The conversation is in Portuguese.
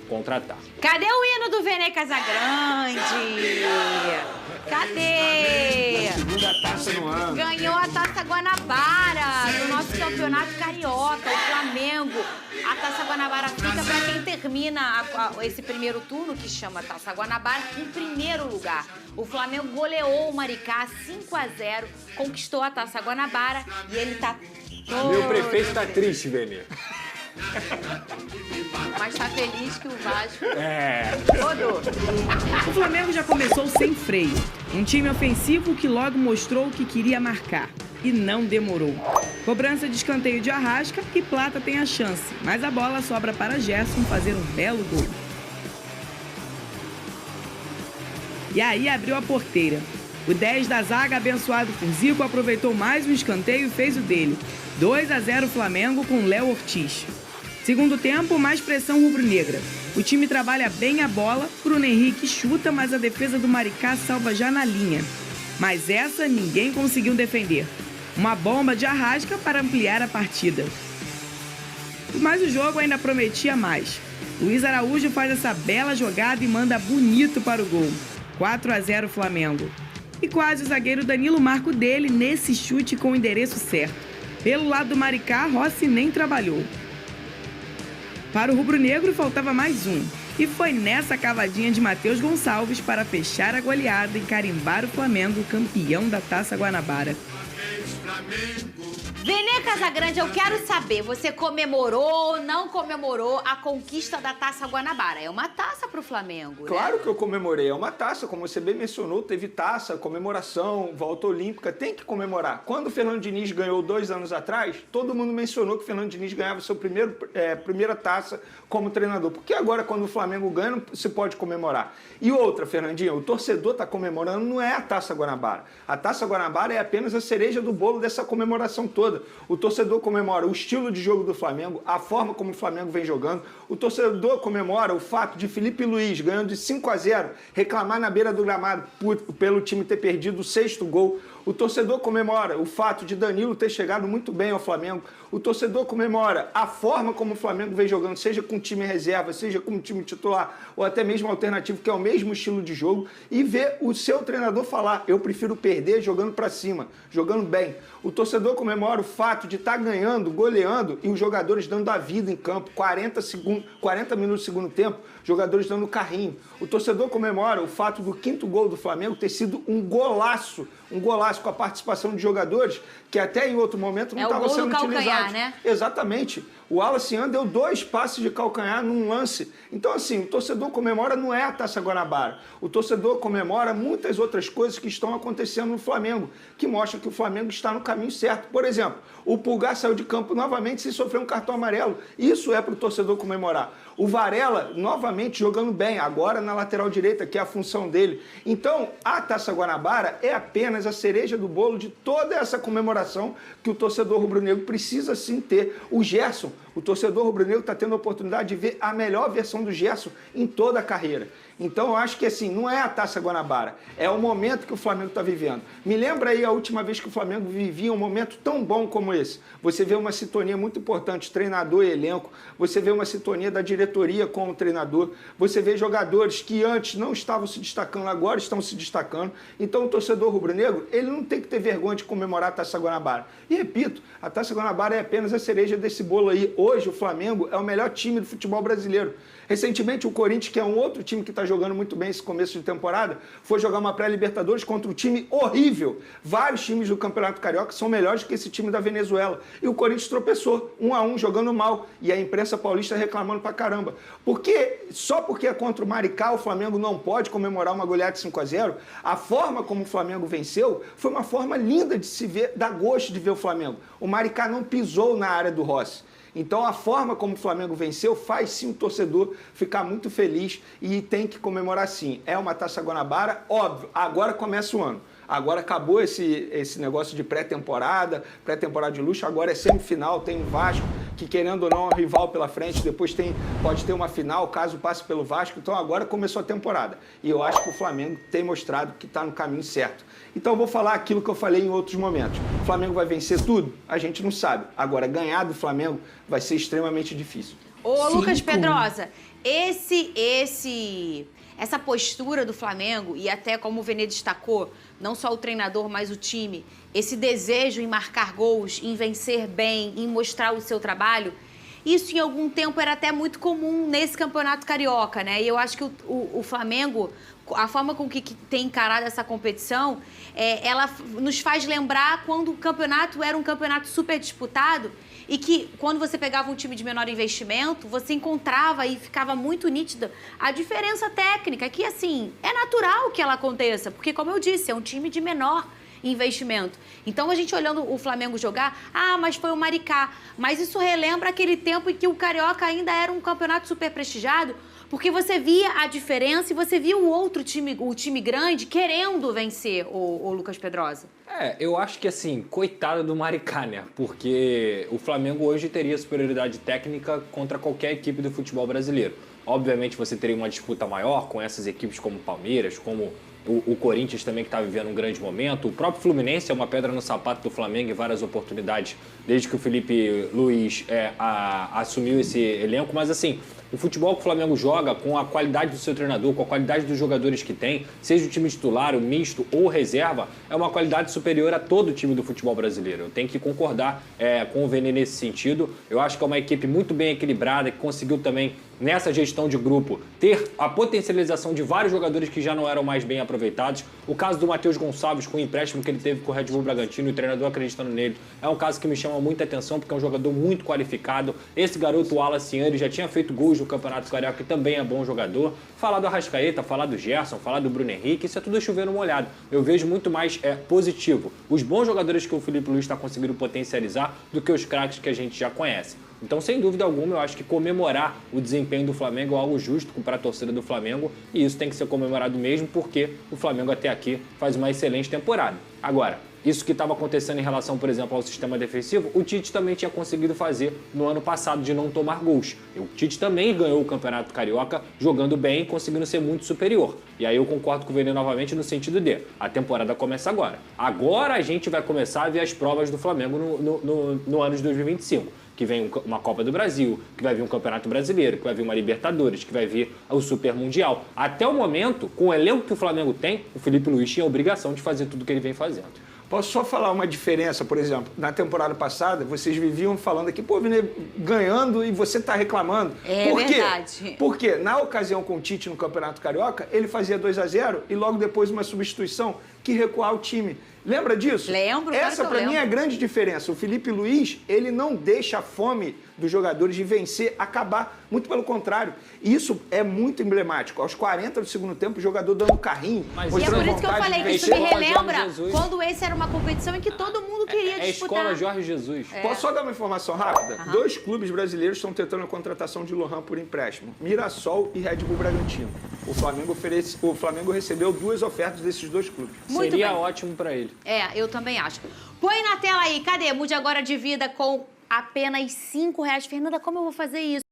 contratar. Cadê o hino do Vene Casagrande? Cadê? Segunda taça no ano. Ganhou a Taça Guanabara do nosso campeonato carioca, o Flamengo. A Taça Guanabara fica para quem termina esse primeiro turno, que chama Taça Guanabara, em primeiro lugar. O Flamengo goleou o Maricá 5-0, conquistou a Taça Guanabara e ele tá todo... Meu prefeito tá triste, Vene. Mas tá feliz que o Vasco... Rodou. O Flamengo já começou sem freio. Um time ofensivo que logo mostrou que queria marcar. E não demorou. Cobrança de escanteio de Arrasca e Plata tem a chance. Mas a bola sobra para Gerson fazer um belo gol. E aí abriu a porteira. O 10 da zaga, abençoado por Zico, aproveitou mais um escanteio e fez o dele. 2-0 Flamengo com Léo Ortiz. Segundo tempo, mais pressão rubro-negra. O time trabalha bem a bola, Bruno Henrique chuta, mas a defesa do Maricá salva já na linha. Mas essa ninguém conseguiu defender. Uma bomba de Arrasca para ampliar a partida. Mas o jogo ainda prometia mais. Luiz Araújo faz essa bela jogada e manda bonito para o gol. 4-0 Flamengo. E quase o zagueiro Danilo marca o dele nesse chute com o endereço certo. Pelo lado do Maricá, Rossi nem trabalhou. Para o rubro-negro faltava mais um. E foi nessa cavadinha de Matheus Gonçalves para fechar a goleada e carimbar o Flamengo campeão da Taça Guanabara. Vene Casagrande, eu quero saber, você comemorou ou não comemorou a conquista da Taça Guanabara? É uma taça pro Flamengo, né? Claro que eu comemorei, é uma taça, como você bem mencionou, teve taça, comemoração, volta olímpica, tem que comemorar. Quando o Fernando Diniz ganhou 2 anos atrás, todo mundo mencionou que o Fernando Diniz ganhava sua primeira taça como treinador. Porque agora, quando o Flamengo ganha, não se pode comemorar. E outra, Fernandinho, o torcedor está comemorando, não é a Taça Guanabara. A Taça Guanabara é apenas a cereja do bolo dessa comemoração toda. O torcedor comemora o estilo de jogo do Flamengo, a forma como o Flamengo vem jogando. O torcedor comemora o fato de Felipe Luiz, ganhando de 5-0, reclamar na beira do gramado pelo time ter perdido o 6º gol. O torcedor comemora o fato de Danilo ter chegado muito bem ao Flamengo. O torcedor comemora a forma como o Flamengo vem jogando, seja com time reserva, seja com time titular, ou até mesmo alternativo, que é o mesmo estilo de jogo, e ver o seu treinador falar: eu prefiro perder jogando para cima, jogando bem. O torcedor comemora o fato de estar ganhando, goleando, e os jogadores dando a vida em campo, 40 minutos do segundo tempo, jogadores dando carrinho. O torcedor comemora o fato do 5º gol do Flamengo ter sido um golaço com a participação de jogadores que até em outro momento não estavam sendo utilizados. Né? Exatamente. O Wallace Yan deu 2 passes de calcanhar num lance. Então, assim, o torcedor comemora não é a Taça Guanabara. O torcedor comemora muitas outras coisas que estão acontecendo no Flamengo, que mostram que o Flamengo está no caminho certo. Por exemplo, o Pulgar saiu de campo novamente sem sofrer um cartão amarelo. Isso é para o torcedor comemorar. O Varela, novamente, jogando bem, agora na lateral direita, que é a função dele. Então, a Taça Guanabara é apenas a cereja do bolo de toda essa comemoração que o torcedor rubro-negro precisa sim ter. O Gerson, o torcedor rubro-negro está tendo a oportunidade de ver a melhor versão do Gerson em toda a carreira. Então, eu acho que assim, não é a Taça Guanabara, é o momento que o Flamengo está vivendo. Me lembra aí a última vez que o Flamengo vivia um momento tão bom como esse. Você vê uma sintonia muito importante, treinador e elenco, você vê uma sintonia da diretoria com o treinador, você vê jogadores que antes não estavam se destacando, agora estão se destacando. Então, o torcedor rubro-negro, ele não tem que ter vergonha de comemorar a Taça Guanabara. E repito, a Taça Guanabara é apenas a cereja desse bolo aí. Hoje, o Flamengo é o melhor time do futebol brasileiro. Recentemente, o Corinthians, que é um outro time que está jogando muito bem esse começo de temporada, foi jogar uma pré-Libertadores contra um time horrível. Vários times do Campeonato Carioca são melhores que esse time da Venezuela. E o Corinthians tropeçou, 1-1, jogando mal. E a imprensa paulista reclamando pra caramba. Só porque é contra o Maricá, o Flamengo não pode comemorar uma goleada de 5-0, a forma como o Flamengo venceu foi uma forma linda de se ver, dá gosto de ver o Flamengo. O Maricá não pisou na área do Rossi. Então, a forma como o Flamengo venceu faz sim o torcedor ficar muito feliz e tem que comemorar sim. É uma Taça Guanabara, óbvio, agora começa o ano. Agora acabou esse negócio de pré-temporada de luxo, agora é semifinal, tem o Vasco, que querendo ou não é um rival pela frente, depois pode ter uma final, caso passe pelo Vasco, então agora começou a temporada. E eu acho que o Flamengo tem mostrado que está no caminho certo. Então eu vou falar aquilo que eu falei em outros momentos. O Flamengo vai vencer tudo? A gente não sabe. Agora, ganhar do Flamengo vai ser extremamente difícil. Ô, Lucas Pedrosa, Essa postura do Flamengo, e até como o Vene destacou, não só o treinador, mas o time, esse desejo em marcar gols, em vencer bem, em mostrar o seu trabalho, isso em algum tempo era até muito comum nesse campeonato carioca, né? E eu acho que o Flamengo, a forma com que tem encarado essa competição, ela nos faz lembrar quando o campeonato era um campeonato super disputado e que quando você pegava um time de menor investimento, você encontrava e ficava muito nítida a diferença técnica, que assim, é natural que ela aconteça, porque como eu disse, é um time de menor investimento. Então, a gente olhando o Flamengo jogar, mas foi o Maricá. Mas isso relembra aquele tempo em que o Carioca ainda era um campeonato super prestigiado, porque você via a diferença e você via o outro time, o time grande, querendo vencer o Lucas Pedrosa. Eu acho que assim, coitado do Maricá, né? Porque o Flamengo hoje teria superioridade técnica contra qualquer equipe do futebol brasileiro. Obviamente você teria uma disputa maior com essas equipes como Palmeiras, como o Corinthians também, que está vivendo um grande momento. O próprio Fluminense é uma pedra no sapato do Flamengo em várias oportunidades, desde que o Felipe Luiz assumiu esse elenco. Mas assim, o futebol que o Flamengo joga, com a qualidade do seu treinador, com a qualidade dos jogadores que tem, seja o time titular, o misto ou reserva, é uma qualidade superior a todo o time do futebol brasileiro. Eu tenho que concordar com o Vene nesse sentido. Eu acho que é uma equipe muito bem equilibrada, que conseguiu também, nessa gestão de grupo, ter a potencialização de vários jogadores que já não eram mais bem aproveitados. O caso do Matheus Gonçalves, com o empréstimo que ele teve com o Red Bull Bragantino, e o treinador acreditando nele, é um caso que me chama muita atenção, porque é um jogador muito qualificado. Esse garoto, o Wallace, ele já tinha feito gols no Campeonato Carioca, que também é bom jogador. Falar do Arrascaeta, falar do Gerson, falar do Bruno Henrique, isso é tudo chovendo molhado. Eu vejo muito mais positivo os bons jogadores que o Felipe Luiz está conseguindo potencializar do que os craques que a gente já conhece. Então, sem dúvida alguma, eu acho que comemorar o desempenho do Flamengo é algo justo para a torcida do Flamengo, e isso tem que ser comemorado mesmo, porque o Flamengo até aqui faz uma excelente temporada. Agora, isso que estava acontecendo em relação, por exemplo, ao sistema defensivo, o Tite também tinha conseguido fazer no ano passado, de não tomar gols. O Tite também ganhou o Campeonato Carioca jogando bem e conseguindo ser muito superior. E aí eu concordo com o Vene novamente no sentido de a temporada começa agora. Agora a gente vai começar a ver as provas do Flamengo no ano de 2025. Que vem uma Copa do Brasil, que vai vir um Campeonato Brasileiro, que vai vir uma Libertadores, que vai vir o Super Mundial. Até o momento, com o elenco que o Flamengo tem, o Felipe Luiz tinha a obrigação de fazer tudo o que ele vem fazendo. Posso só falar uma diferença, por exemplo, na temporada passada, vocês viviam falando aqui, pô, Vene, ganhando e você tá reclamando. Por quê? Verdade. Porque na ocasião com o Tite no Campeonato Carioca, ele fazia 2-0 e logo depois uma substituição que recuar o time. Lembra disso? Lembro. Essa, para mim, é a grande diferença. O Felipe Luiz, ele não deixa a fome dos jogadores de vencer acabar. Muito pelo contrário. Isso é muito emblemático. Aos 40 do segundo tempo, o jogador dando carrinho. E é por isso que eu falei que isso me relembra quando esse era uma competição em que todo mundo queria disputar. É a escola Jorge Jesus. Posso só dar uma informação rápida? 2 clubes brasileiros estão tentando a contratação de Lohan por empréstimo. Mirassol e Red Bull Bragantino. O Flamengo recebeu 2 ofertas desses 2 clubes. Muito Seria bem. ótimo para ele. Eu também acho. Põe na tela aí, cadê? Mude agora de vida com apenas R$5. Fernanda, como eu vou fazer isso?